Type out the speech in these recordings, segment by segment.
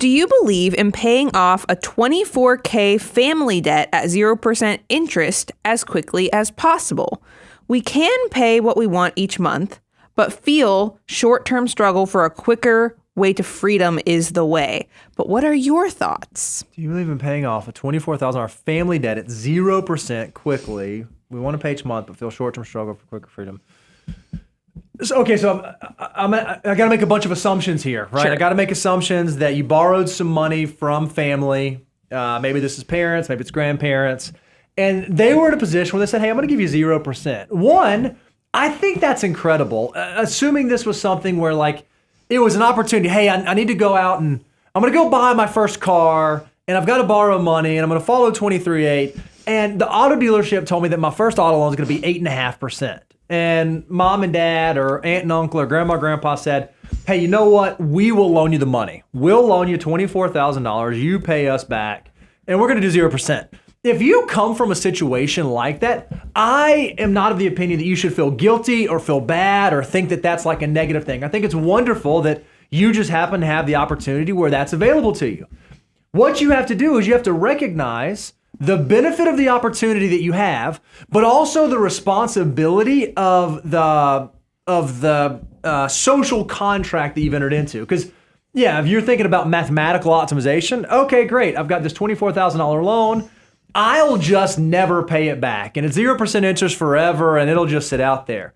Do you believe in paying off a $24K family debt at 0% interest as quickly as possible? We can pay what we want each month, but feel short-term struggle for a quicker way to freedom is the way. But what are your thoughts? Do you believe in paying off a $24,000 family debt at 0% quickly? We want to pay each month, but feel short-term struggle for quicker freedom. So I got to make a bunch of assumptions here, right? Sure. I got to make assumptions that you borrowed some money from family. Maybe this is parents, maybe it's grandparents. And they were in a position where they said, hey, I'm going to give you 0%. One, I think that's incredible. Assuming this was something where like it was an opportunity. Hey, I need to go out and I'm going to go buy my first car and I've got to borrow money and I'm going to follow 23-8. And the auto dealership told me that my first auto loan is going to be 8.5%. And mom and dad or aunt and uncle or grandma, grandpa said, hey, you know what? We will loan you the money. We'll loan you $24,000. You pay us back and we're going to do 0%. If you come from a situation like that, I am not of the opinion that you should feel guilty or feel bad or think that that's like a negative thing. I think it's wonderful that you just happen to have the opportunity where that's available to you. What you have to do is you have to recognize the benefit of the opportunity that you have, but also the responsibility of the social contract that you've entered into. Because, yeah, if you're thinking about mathematical optimization, okay, great. I've got this $24,000 loan. I'll just never pay it back. And it's 0% interest forever, and it'll just sit out there.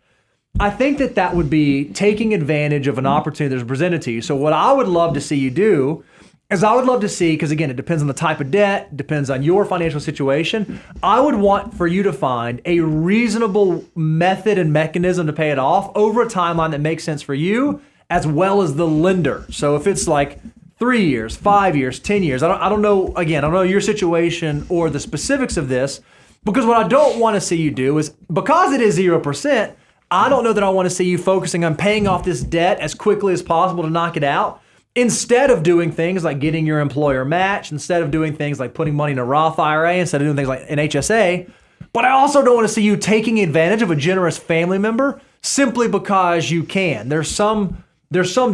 I think that that would be taking advantage of an opportunity that's presented to you. So what I would love to see you do is I would love to see, because again, it depends on the type of debt, depends on your financial situation. I would want for you to find a reasonable method and mechanism to pay it off over a timeline that makes sense for you as well as the lender. So if it's like 3 years, 5 years, 10 years, I don't know, again, I don't know your situation or the specifics of this, because what I don't want to see you do is, because it is 0%, I don't know that I want to see you focusing on paying off this debt as quickly as possible to knock it out, instead of doing things like getting your employer matched, instead of doing things like putting money in a Roth IRA, instead of doing things like an HSA. But I also don't want to see you taking advantage of a generous family member simply because you can. There's some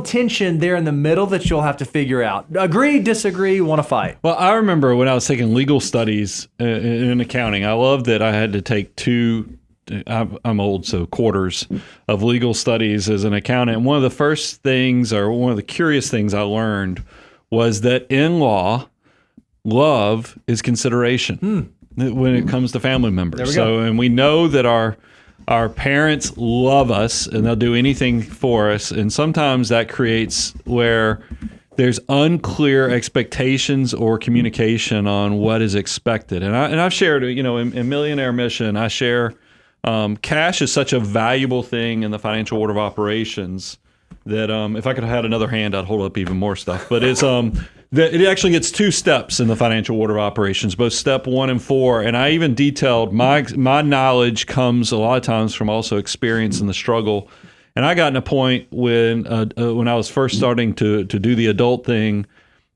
tension there in the middle that you'll have to figure out. Agree, disagree, want to fight. Well, I remember when I was taking legal studies in accounting, I loved that I had to take I'm old, so quarters of legal studies as an accountant. And one of the first things, or one of the curious things I learned, was that in law, love is consideration when it comes to family members. And we know that our parents love us and they'll do anything for us. And sometimes that creates where there's unclear expectations or communication on what is expected. And I've shared, in Millionaire Mission, I share cash is such a valuable thing in the financial order of operations that if I could have had another hand, I'd hold up even more stuff. But it's that it actually gets 2 steps in the financial order of operations, both step 1 and 4. And I even detailed my knowledge comes a lot of times from also experience in the struggle. And I got in a point when I was first starting to do the adult thing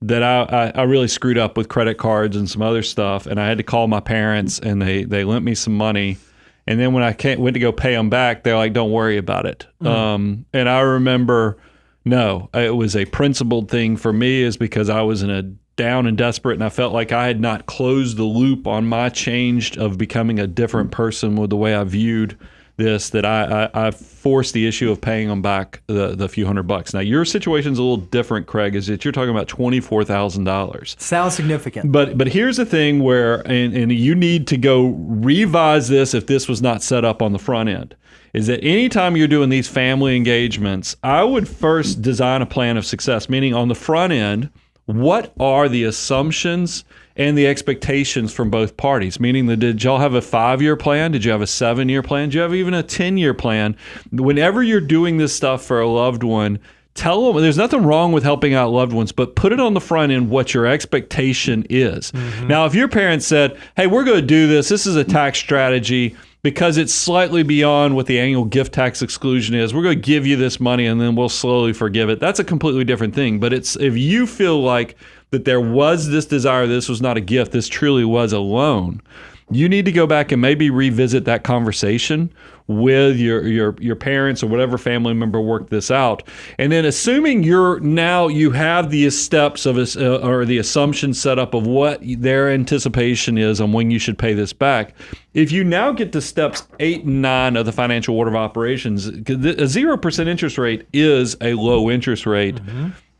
that I really screwed up with credit cards and some other stuff. And I had to call my parents and they lent me some money. And then when I went to go pay them back, they're like, don't worry about it. And I remember, no, it was a principled thing for me, is because I was in a down and desperate, and I felt like I had not closed the loop on my change of becoming a different person with the way I viewed this, that I forced the issue of paying them back the few $100. Now, your situation's a little different, Craig, is that you're talking about $24,000. Sounds significant. But here's the thing where, and you need to go revise this if this was not set up on the front end, is that anytime you're doing these family engagements, I would first design a plan of success, meaning on the front end, what are the assumptions and the expectations from both parties? Meaning, did y'all have a 5-year plan? Did you have a 7-year plan? Did you have even a 10-year plan? Whenever you're doing this stuff for a loved one, tell them there's nothing wrong with helping out loved ones, but put it on the front end what your expectation is. Now, if your parents said, hey, we're going to do this, this is a tax strategy, because it's slightly beyond what the annual gift tax exclusion is, we're going to give you this money and then we'll slowly forgive it. That's a completely different thing. But it's if you feel like that there was this desire, this was not a gift, this truly was a loan, you need to go back and maybe revisit that conversation with your parents or whatever family member worked this out. And then assuming you have the steps of or the assumption set up of what their anticipation is on when you should pay this back. If you now get to steps 8 and 9 of the financial order of operations, a 0% interest rate is a low interest rate.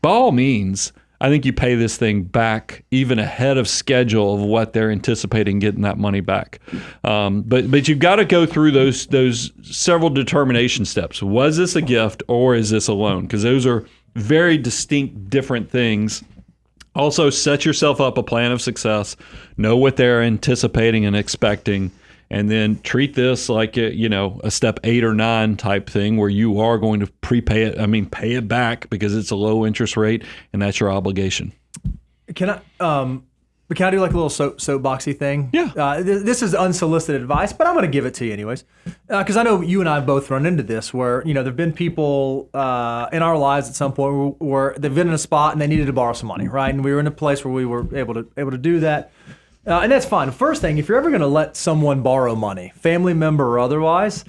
By all means, I think you pay this thing back even ahead of schedule of what they're anticipating getting that money back. But you've got to go through those several determination steps. Was this a gift or is this a loan? Because those are very distinct, different things. Also, set yourself up a plan of success. Know what they're anticipating and expecting. And then treat this like a step 8 or 9 type thing where you are going to pay it back because it's a low interest rate and that's your obligation. Can I do like a little soapboxy thing? Yeah. This is unsolicited advice, but I'm going to give it to you anyways. Because I know you and I have both run into this where, there have been people in our lives at some point where they've been in a spot and they needed to borrow some money, right? And we were in a place where we were able to do that. And that's fine. First thing, if you're ever going to let someone borrow money, family member or otherwise,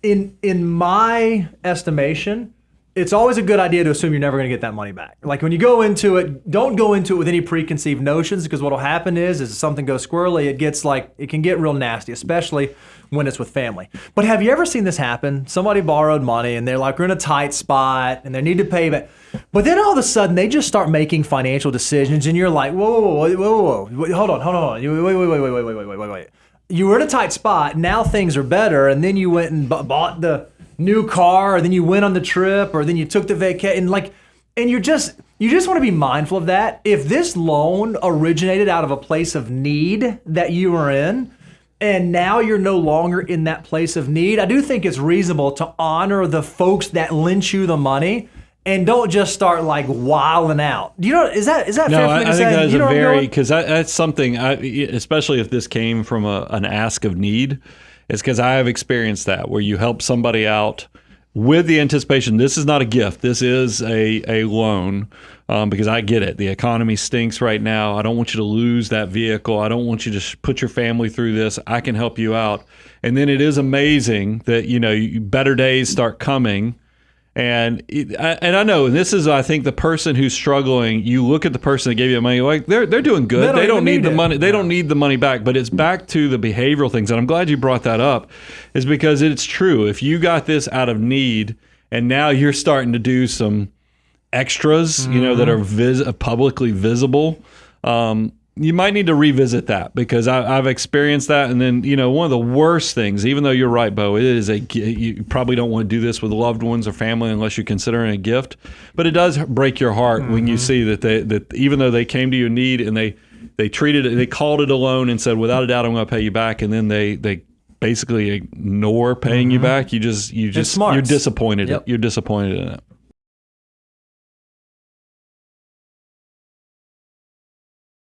in my estimation, it's always a good idea to assume you're never going to get that money back. Like when you go into it, don't go into it with any preconceived notions, because what will happen is if something goes squirrely, it can get real nasty, especially when it's with family. But have you ever seen this happen? Somebody borrowed money and they're like, we're in a tight spot and they need to pay back. But then all of a sudden they just start making financial decisions and you're like, whoa, hold on. Wait. You were in a tight spot. Now things are better. And then you went and bought the new car, or then you went on the trip, or then you took the vacation. And you just want to be mindful of that. If this loan originated out of a place of need that you were in, and now you're no longer in that place of need, I do think it's reasonable to honor the folks that lent you the money and don't just start like wilding out. Is that fair for me to say? I think that is because that's something, especially if this came from an ask of need, is because I have experienced that where you help somebody out with the anticipation, this is not a gift, this is a loan, because I get it. The economy stinks right now. I don't want you to lose that vehicle. I don't want you to put your family through this. I can help you out. And then it is amazing that, better days start coming. And I know, and this is, I think, the person who's struggling, you look at the person that gave you the money, like they're doing good. They don't need the money. They don't need the money back. But it's back to the behavioral things. And I'm glad you brought that up, is because it's true. If you got this out of need and now you're starting to do some extras, that are publicly visible, you might need to revisit that, because I've experienced that. And then, one of the worst things, even though you're right, Bo, you probably don't want to do this with loved ones or family unless you're considering a gift, but it does break your heart when you see that even though they came to you in need and they treated it, they called it a loan and said, without a doubt, I'm going to pay you back. And then they basically ignore paying you back. You're disappointed. Yep. You're disappointed in it.